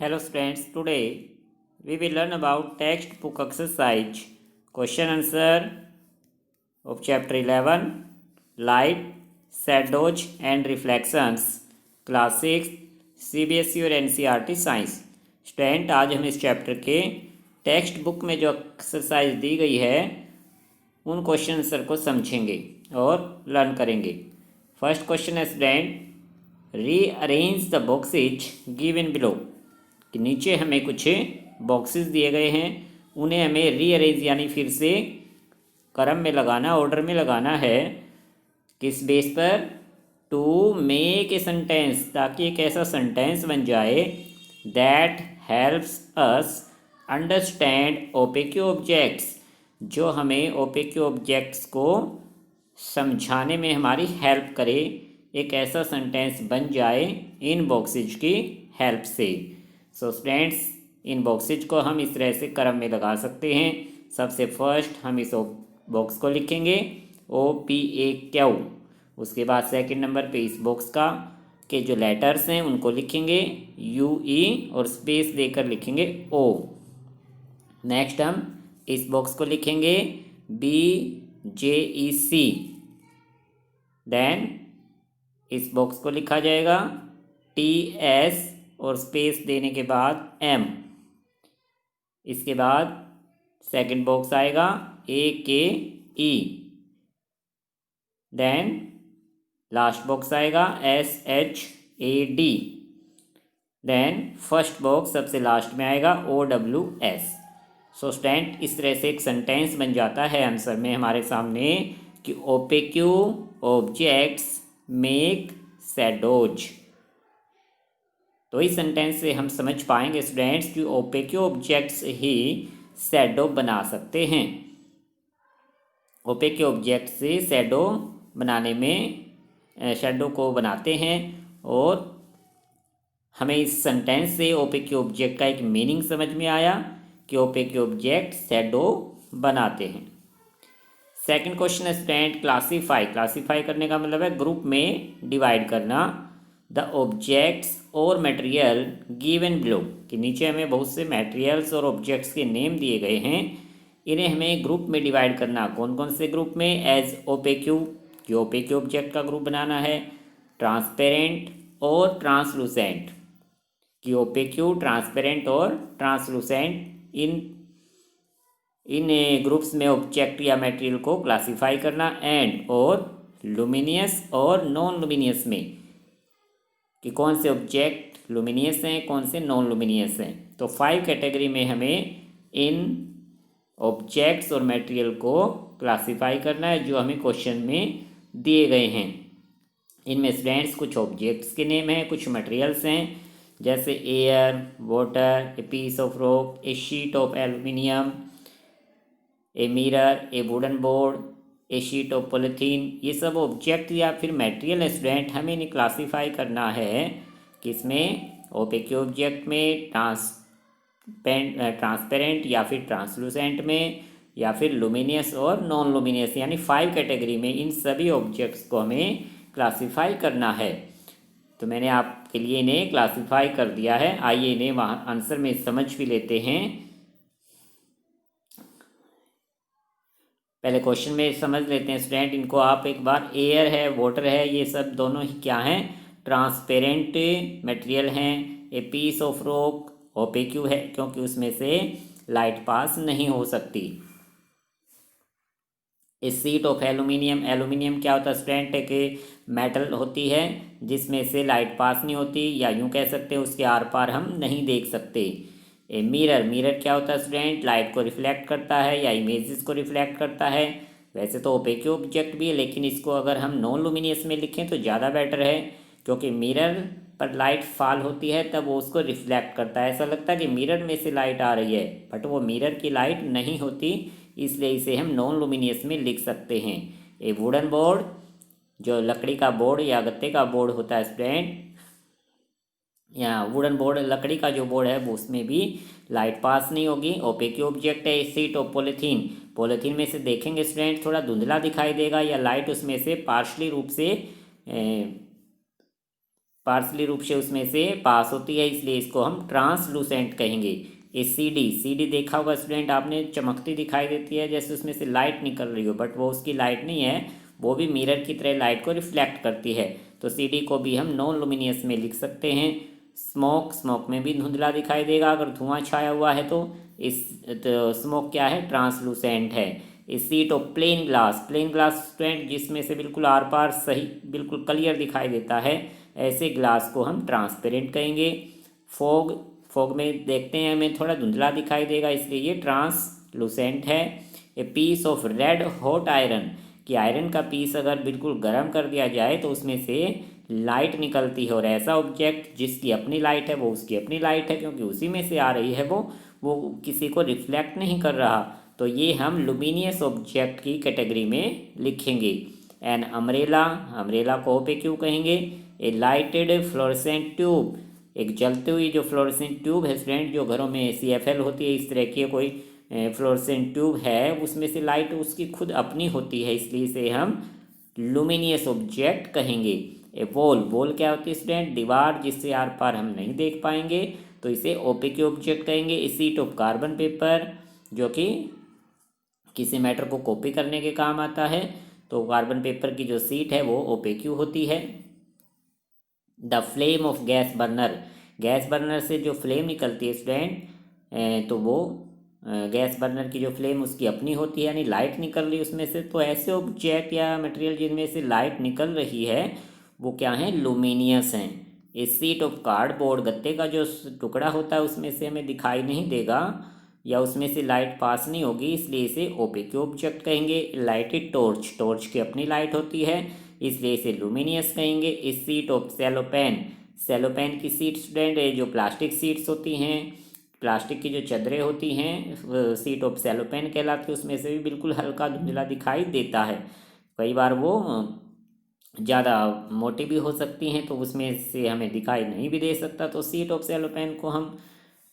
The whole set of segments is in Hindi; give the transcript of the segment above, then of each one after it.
Hello students, today we will learn about textbook exercise question answer of chapter 11 light, shadows and reflections class 6 CBSE और NCERT साइंस। स्टूडेंट आज हम इस चैप्टर के टेक्स्ट बुक में जो एक्सरसाइज दी गई है उन क्वेश्चन आंसर को समझेंगे और लर्न करेंगे। फर्स्ट क्वेश्चन है student rearrange the boxes given below कि नीचे हमें कुछ बॉक्सेस दिए गए हैं, उन्हें हमें रीअरेंज यानी फिर से क्रम में लगाना, ऑर्डर में लगाना है। किस बेस पर? टू मेक ए सेंटेंस, ताकि एक ऐसा सेंटेंस बन जाए that helps us understand opaque objects, जो हमें ओपेक्यू ऑब्जेक्ट्स को समझाने में हमारी हेल्प करे। एक ऐसा सेंटेंस बन जाए इन बॉक्सेज की हेल्प से। सो स्टूडेंट्स, इन बॉक्सेज को हम इस तरह से क्रम में लगा सकते हैं। सबसे फर्स्ट हम इस बॉक्स को लिखेंगे OPAQ, उसके बाद सेकंड नंबर पे इस बॉक्स का के जो लेटर्स हैं उनको लिखेंगे UE और स्पेस देकर लिखेंगे O। नेक्स्ट हम इस बॉक्स को लिखेंगे BJEC, देन इस बॉक्स को लिखा जाएगा TS और स्पेस देने के बाद M। इसके बाद सेकंड बॉक्स आएगा AKE, देन लास्ट बॉक्स आएगा SHAD, देन फर्स्ट बॉक्स सबसे लास्ट में आएगा OWS। सो स्टूडेंट, इस तरह से एक सेंटेंस बन जाता है आंसर में हमारे सामने कि ओपेक्यू ऑब्जेक्ट्स मेक शैडोज। तो इस सेंटेंस से हम समझ पाएंगे स्टूडेंट्स कि ओपेक्यू ऑब्जेक्ट्स ही शैडो बना सकते हैं। ओपेक्यू ऑब्जेक्ट से शैडो बनाने में शैडो को बनाते हैं और हमें इस सेंटेंस से ओपेक्यू ऑब्जेक्ट का एक मीनिंग समझ में आया कि ओपेक्यू ऑब्जेक्ट शैडो बनाते हैं। सेकंड क्वेश्चन है स्टूडेंट क्लासीफाई करने का मतलब है ग्रुप में डिवाइड करना। द ऑब्जेक्ट्स और मटेरियल गिवन बिलो कि नीचे हमें बहुत से मटेरियल्स और ऑब्जेक्ट्स के नेम दिए गए हैं, इन्हें हमें ग्रुप में डिवाइड करना। कौन कौन से ग्रुप में? एज ओपेक्यू कि ओपेक्यू ऑब्जेक्ट का ग्रुप बनाना है, ट्रांसपेरेंट और ट्रांसलूसेंट कि ओपेक्यू, ट्रांसपेरेंट और ट्रांसलूसेंट इन ग्रुप्स में ऑब्जेक्ट या मटेरियल को क्लासीफाई करना। एंड और लुमिनियस और नॉन लुमिनियस में कि कौन से ऑब्जेक्ट लुमिनियस हैं, कौन से नॉन लुमिनियस हैं। तो 5 कैटेगरी में हमें इन ऑब्जेक्ट्स और मटेरियल को क्लासीफाई करना है जो हमें क्वेश्चन में दिए गए हैं। इनमें स्टूडेंट्स कुछ ऑब्जेक्ट्स के नेम हैं, कुछ मटेरियल्स हैं, जैसे air, water, a piece of rock, a sheet of aluminium, a mirror, a wooden board, a sheet of polythene. ये सब ऑब्जेक्ट या फिर मटेरियल है स्टूडेंट, हमें इन्हें क्लासीफाई करना है किसमें? ओपेक्यू ऑब्जेक्ट में, ट्रांसपेरेंट या फिर ट्रांसलूसेंट में, या फिर लुमिनियस और नॉन लुमिनियस, यानी 5 कैटेगरी में इन सभी ऑब्जेक्ट्स को हमें क्लासीफाई करना है। तो मैंने आपके लिए इन्हें क्लासीफाई कर दिया है। आइए इन्हें वहाँ आंसर में समझ भी लेते हैं। पहले क्वेश्चन में समझ लेते हैं स्टूडेंट इनको आप एक बार। एयर है, वाटर है, ये सब दोनों ही क्या हैं? ट्रांसपेरेंट मटेरियल हैं। ए पीस ऑफ रॉक ओपेक्यू है क्योंकि उसमें से लाइट पास नहीं हो सकती। ए शीट ऑफ एल्यूमिनियम, एल्यूमिनियम क्या होता है स्टूडेंट? एक मेटल होती है जिसमें से लाइट पास नहीं होती, या यूँ कह सकते हैं उसके आर पार हम नहीं देख सकते। ए मिरर, मिरर क्या होता है स्टूडेंट? लाइट को रिफ्लेक्ट करता है या इमेजेस को रिफ्लेक्ट करता है। वैसे तो ओपेक्यू ऑब्जेक्ट भी है, लेकिन इसको अगर हम नॉन लुमिनियस में लिखें तो ज़्यादा बेटर है, क्योंकि मिरर पर लाइट फॉल होती है तब वो उसको रिफ्लेक्ट करता है। ऐसा लगता है कि मिरर में से लाइट आ रही है, बट वो मिरर की लाइट नहीं होती, इसलिए इसे हम नॉन लुमिनियस में लिख सकते हैं। ए वुडन बोर्ड, जो लकड़ी का बोर्ड या गत्ते का बोर्ड होता है स्टूडेंट, या वुडन बोर्ड लकड़ी का जो बोर्ड है वो उसमें भी लाइट पास नहीं होगी। ओपेक्यू ऑब्जेक्ट है। शीट ऑफ पॉलीथीन, पॉलीथीन में से देखेंगे स्टूडेंट थोड़ा धुंधला दिखाई देगा या लाइट उसमें से पार्शली रूप से पार्सली रूप से उसमें से पास होती है, इसलिए इसको हम ट्रांसलूसेंट कहेंगे। ये सीडी देखा होगा स्टूडेंट आपने, चमकती दिखाई देती है जैसे उसमें से लाइट निकल रही हो, बट वो उसकी लाइट नहीं है, वो भी मिरर की तरह लाइट को रिफ्लेक्ट करती है। तो सीडी को भी हम नॉन लुमिनियस में लिख सकते हैं। स्मोक में भी धुंधला दिखाई देगा अगर धुआं छाया हुआ है तो स्मोक क्या है, ट्रांसलूसेंट है। A sheet of plane glass student जिसमें से बिल्कुल आर पार सही बिल्कुल क्लियर दिखाई देता है, ऐसे ग्लास को हम ट्रांसपेरेंट कहेंगे। फॉग में देखते हैं हमें थोड़ा धुंधला दिखाई देगा, इसलिए ये ट्रांसलूसेंट है। A piece of red hot iron, कि आयरन का पीस अगर बिल्कुल गर्म कर दिया जाए तो उसमें से लाइट निकलती है, और ऐसा ऑब्जेक्ट जिसकी अपनी लाइट है वो उसकी अपनी लाइट है क्योंकि उसी में से आ रही है, वो किसी को रिफ्लेक्ट नहीं कर रहा, तो ये हम लुमिनियस ऑब्जेक्ट की कैटेगरी में लिखेंगे। एन अम्ब्रेला को पे क्यों कहेंगे। ए लाइटेड फ्लोरेसेंट ट्यूब, एक जलती हुई जो फ्लोरेसेंट ट्यूब है स्टूडेंट, जो घरों में CFL होती है इस तरह की कोई फ्लोरेसेंट ट्यूब है, उसमें से लाइट उसकी खुद अपनी होती है, इसलिए इसे हम लुमिनियस ऑब्जेक्ट कहेंगे। ए वॉल क्या होती है स्टूडेंट, दीवार जिससे आर पार हम नहीं देख पाएंगे, तो इसे ओपेक ऑब्जेक्ट कहेंगे। ए शीट ऑफ कार्बन पेपर, जो कि किसी मैटर को कॉपी करने के काम आता है, तो कार्बन पेपर की जो सीट है वो ओपेक्यू होती है। The flame of gas burner से जो फ्लेम निकलती है स्टूडेंट, तो वो गैस बर्नर की जो फ्लेम उसकी अपनी होती है, यानी लाइट निकल रही है उसमें से, तो ऐसे ऑब्जेक्ट या मटेरियल जिनमें से लाइट निकल रही है वो क्या है, लुमिनियस हैं। ए शीट ऑफ कार्डबोर्ड, गत्ते का जो टुकड़ा होता है उसमें से हमें दिखाई नहीं देगा या उसमें से लाइट पास नहीं होगी, इसलिए इसे ओपेक ऑब्जेक्ट कहेंगे। लाइटेड टॉर्च की अपनी लाइट होती है, इसलिए इसे लुमिनियस कहेंगे। इस सीट ऑफ सेलोपेन की सीट स्टूडेंट, जो प्लास्टिक सीट्स होती हैं, प्लास्टिक की जो चादरें होती हैं सीट ऑफ सेलोपेन कहलाती है, उसमें से भी बिल्कुल हल्का धुंधला दिखाई देता है। कई बार वो ज़्यादा मोटी भी हो सकती हैं तो उसमें से हमें दिखाई नहीं भी दे सकता, तो सीट ऑफ सेलोपेन को हम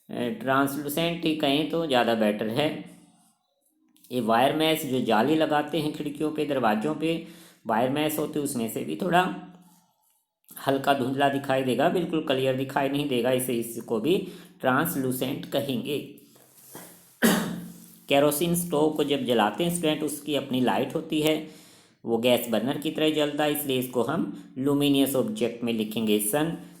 ट्रांसलूसेंट ही कहें तो ज़्यादा बेटर है। ये वायर मैश, जो जाली लगाते हैं खिड़कियों पे दरवाज़ों पे वायर मैश होती है, उसमें से भी थोड़ा हल्का धुंधला दिखाई देगा, बिल्कुल क्लियर दिखाई नहीं देगा, इसको भी ट्रांसलूसेंट कहेंगे। केरोसिन स्टोव को जब जलाते हैं स्टूडेंट उसकी अपनी लाइट होती है, वो गैस बर्नर की तरह जलता है, इसलिए इसको हम लुमिनियस ऑब्जेक्ट में लिखेंगे।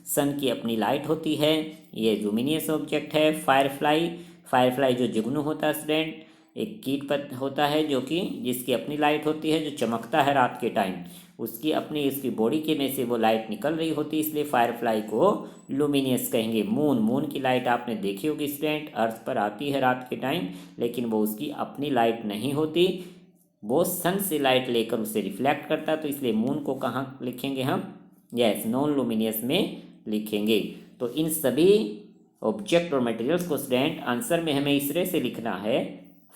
सन की अपनी लाइट होती है, ये लुमिनियस ऑब्जेक्ट है। फायरफ्लाई जो जुगनू होता है स्टूडेंट, एक कीट होता है जो कि जिसकी अपनी लाइट होती है, जो चमकता है रात के टाइम, उसकी अपनी इसकी बॉडी के में से वो लाइट निकल रही होती है, इसलिए फायरफ्लाई को लुमिनियस कहेंगे। मून की लाइट आपने देखी होगी स्टूडेंट, अर्थ पर आती है रात के टाइम, लेकिन वो उसकी अपनी लाइट नहीं होती, वो सन से लाइट लेकर उसे रिफ्लेक्ट करता है, तो इसलिए मून को कहाँ लिखेंगे हम, यस नॉन लुमिनियस में लिखेंगे। तो इन सभी ऑब्जेक्ट और मटेरियल्स को स्टूडेंट आंसर में हमें इस तरह से लिखना है।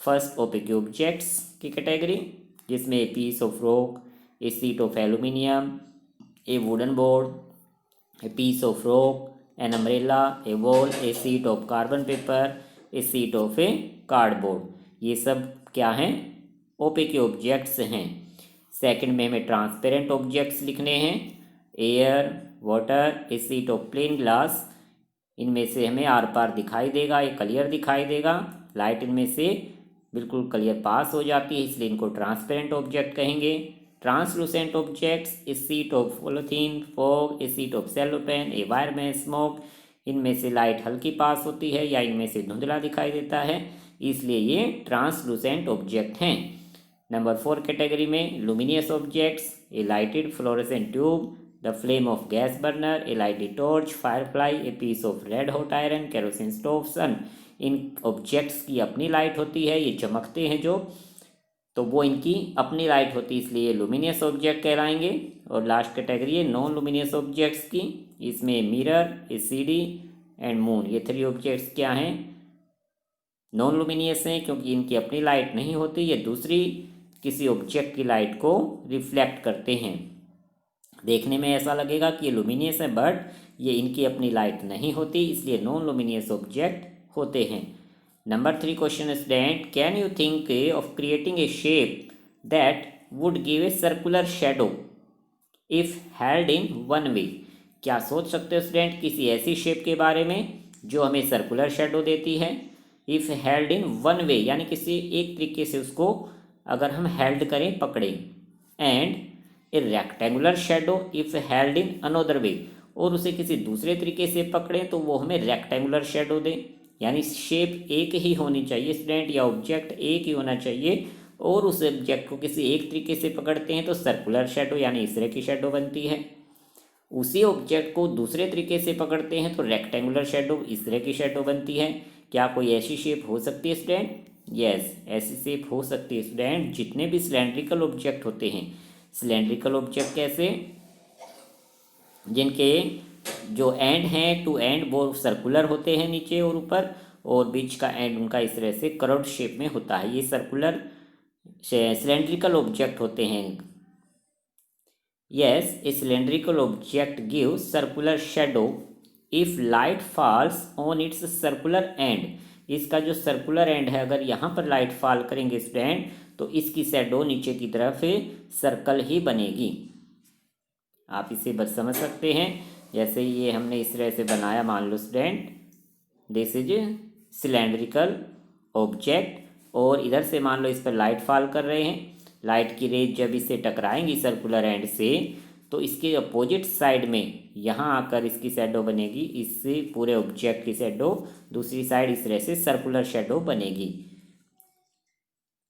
फर्स्ट ओपेक ऑब्जेक्ट्स की कैटेगरी, जिसमें a piece of rock, a sheet of aluminium, a wooden board, a piece of rock, an umbrella, a wall, a sheet of carbon paper, a sheet of a cardboard, ये सब क्या हैं, ओपेक ऑब्जेक्ट्स हैं। सेकंड में हमें ट्रांसपेरेंट ऑब्जेक्ट्स लिखने हैं। Air, water, a sheet of plane glass, इनमें से हमें आर पार दिखाई देगा, ये क्लियर दिखाई देगा, लाइट इनमें से बिल्कुल क्लियर पास हो जाती है, इसलिए इनको ट्रांसपेरेंट ऑब्जेक्ट कहेंगे। Translucent objects, a sheet of polythene, fog, a sheet of cellophane, a wire में स्मोक, इनमें से लाइट हल्की पास होती है या इनमें से धुंधला दिखाई देता है, इसलिए ये ट्रांसलूसेंट ऑब्जेक्ट हैं। नंबर 4 कैटेगरी में luminous objects, a lighted fluorescent tube, the flame of gas burner, a lighted torch, firefly, a piece of red hot iron, kerosene stove, sun. इन ऑब्जेक्ट्स की अपनी लाइट होती है, ये चमकते हैं जो, तो वो इनकी अपनी लाइट होती है, इसलिए ये लुमिनियस ऑब्जेक्ट कहलाएंगे। और लास्ट कैटेगरी है नॉन लुमिनियस ऑब्जेक्ट्स की, इसमें mirror, a CD and moon, ये 3 ऑब्जेक्ट्स क्या हैं, नॉन लुमिनियस हैं क्योंकि इनकी अपनी लाइट नहीं होती, ये दूसरी किसी ऑब्जेक्ट की लाइट को रिफ्लेक्ट करते हैं। देखने में ऐसा लगेगा कि ये लुमिनियस है, बट ये इनकी अपनी लाइट नहीं होती, इसलिए नॉन लुमिनियस ऑब्जेक्ट होते हैं। Number 3 question student, can you think of creating A shape that would give a circular shadow if held in one way, क्या सोच सकते हो स्टूडेंट किसी ऐसी शेप के बारे में जो हमें सर्कुलर शेडो देती है? If held in one way, यानी किसी एक तरीके से उसको अगर हम हेल्ड करें, पकड़ें, and A rectangular shadow if held in another way, और उसे किसी दूसरे तरीके से पकड़ें तो वो हमें रेक्टेंगुलर शेडो दें। यानी शेप एक ही होनी चाहिए स्टूडेंट, या ऑब्जेक्ट एक ही होना चाहिए, और उस ऑब्जेक्ट को किसी एक तरीके से पकड़ते हैं तो सर्कुलर शेडो यानी इस तरह की शेडो बनती है। उसी ऑब्जेक्ट को दूसरे तरीके से पकड़ते हैं तो रेक्टेंगुलर शेडो इस तरह की शेडो बनती है। क्या कोई ऐसी शेप हो सकती है स्टूडेंट? यस, ऐसी शेप हो सकती है स्टूडेंट। जितने भी सिलेंड्रिकल ऑब्जेक्ट होते हैं, सिलेंड्रिकल ऑब्जेक्ट कैसे, जिनके जो एंड हैं टू एंड वो सर्कुलर होते हैं नीचे और ऊपर, और बीच का एंड उनका इस तरह से कर्व्ड शेप में होता है, ये सर्कुलर सिलेंड्रिकल ऑब्जेक्ट होते हैं। Yes, A cylindrical object give circular shadow if light falls on it's circular and. इसका जो सर्कुलर एंड है, अगर यहाँ पर लाइट फॉल करेंगे स्टूडेंट तो इसकी शेडो नीचे की तरफ सर्कल ही बनेगी। आप इसे बस समझ सकते हैं, जैसे ये हमने इस तरह से बनाया, मान लो student this is cylindrical object, और इधर से मान लो इस पर लाइट फॉल कर रहे हैं। लाइट की रेज जब इसे टकराएंगी सर्कुलर एंड से तो इसके अपोजिट साइड में यहाँ आकर इसकी शेडो बनेगी, इससे पूरे ऑब्जेक्ट की शेडो दूसरी साइड इस तरह से सर्कुलर शेडो बनेगी।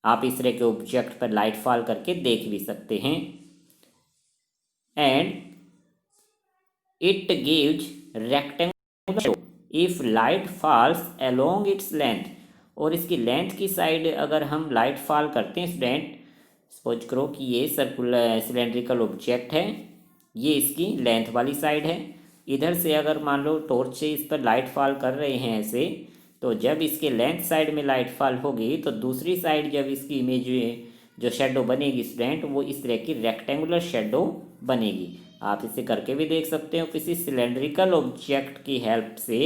आप इस तरह के ऑब्जेक्ट पर लाइट फॉल करके देख भी सकते हैं। And it gives rectangular if light falls along its length, और इसकी लेंथ की साइड अगर हम लाइट फॉल करते हैं स्टूडेंट, सपोज करो कि ये सर्कुलर सिलेंड्रिकल ऑब्जेक्ट है, ये इसकी लेंथ वाली साइड है। इधर से अगर मान लो टॉर्च से इस पर लाइट फॉल कर रहे हैं ऐसे, तो जब इसके लेंथ साइड में लाइट फॉल होगी तो दूसरी साइड जब इसकी इमेज जो शेडो बनेगी स्टूडेंट वो इस तरह की रेक्टेंगुलर शेडो बनेगी। आप इसे करके भी देख सकते हो, किसी सिलेंड्रिकल ऑब्जेक्ट की हेल्प से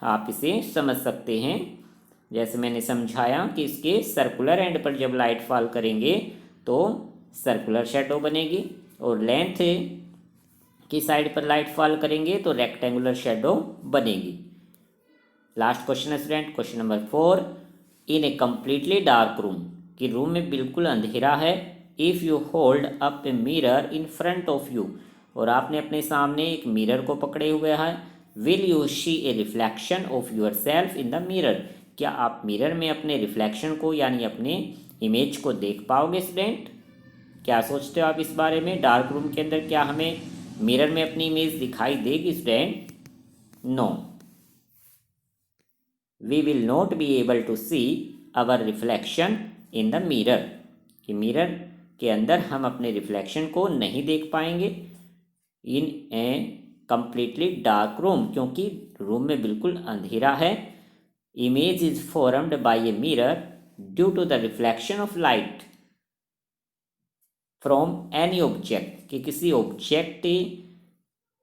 आप इसे समझ सकते हैं। जैसे मैंने समझाया कि इसके सर्कुलर एंड पर जब लाइट फॉल करेंगे तो सर्कुलर शेडो बनेगी, और लेंथ की साइड पर लाइट फॉल करेंगे तो रेक्टेंगुलर शेडो बनेगी। लास्ट क्वेश्चन है student, question number 4। In a completely dark room, कि रूम में बिल्कुल अंधेरा है, if you hold up a mirror in front of you, और आपने अपने सामने एक मिरर को पकड़े हुए है, will you see a reflection of yourself in the mirror, क्या आप मिरर में अपने रिफ्लेक्शन को यानी अपने इमेज को देख पाओगे स्टूडेंट? क्या सोचते हो आप इस बारे में? डार्क रूम के अंदर क्या हमें मिरर में अपनी इमेज दिखाई देगी student? No, we will not be able to see our reflection in the mirror, कि मिरर के अंदर हम अपने रिफ्लेक्शन को नहीं देख पाएंगे in a completely dark room, क्योंकि रूम में बिल्कुल अंधेरा है। Image is formed by a mirror due to the reflection of light from any object, कि किसी ऑब्जेक्ट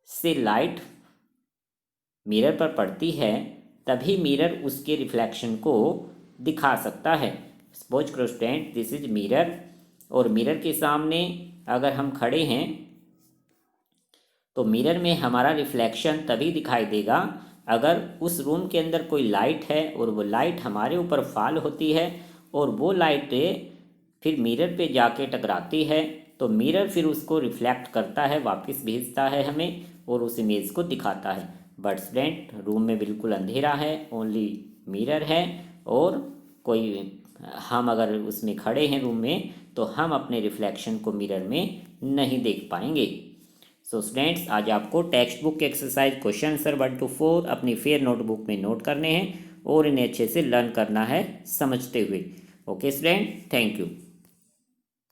से लाइट मिरर पर पड़ती है तभी मिरर उसके रिफ्लेक्शन को दिखा सकता है। सपोज करो स्टूडेंट दिस इज मिरर, और मिरर के सामने अगर हम खड़े हैं तो मिरर में हमारा रिफ्लेक्शन तभी दिखाई देगा अगर उस रूम के अंदर कोई लाइट है और वो लाइट हमारे ऊपर फॉल होती है, और वो लाइट फिर मिरर पे जाके टकराती है, तो मिरर फिर उसको रिफ्लेक्ट करता है, वापस भेजता है हमें और उस इमेज को दिखाता है। बट स्टूडेंट रूम में बिल्कुल अंधेरा है, ओनली मिरर है, और कोई हम अगर उसमें खड़े हैं रूम में तो हम अपने रिफ्लेक्शन को मिरर में नहीं देख पाएंगे। सो स्टूडेंट्स आज आपको टेक्स्ट बुक के एक्सरसाइज क्वेश्चन आंसर 1 to 4 अपनी फेयर नोटबुक में नोट करने हैं और इन्हें अच्छे से लर्न करना है समझते हुए। Okay student, thank you.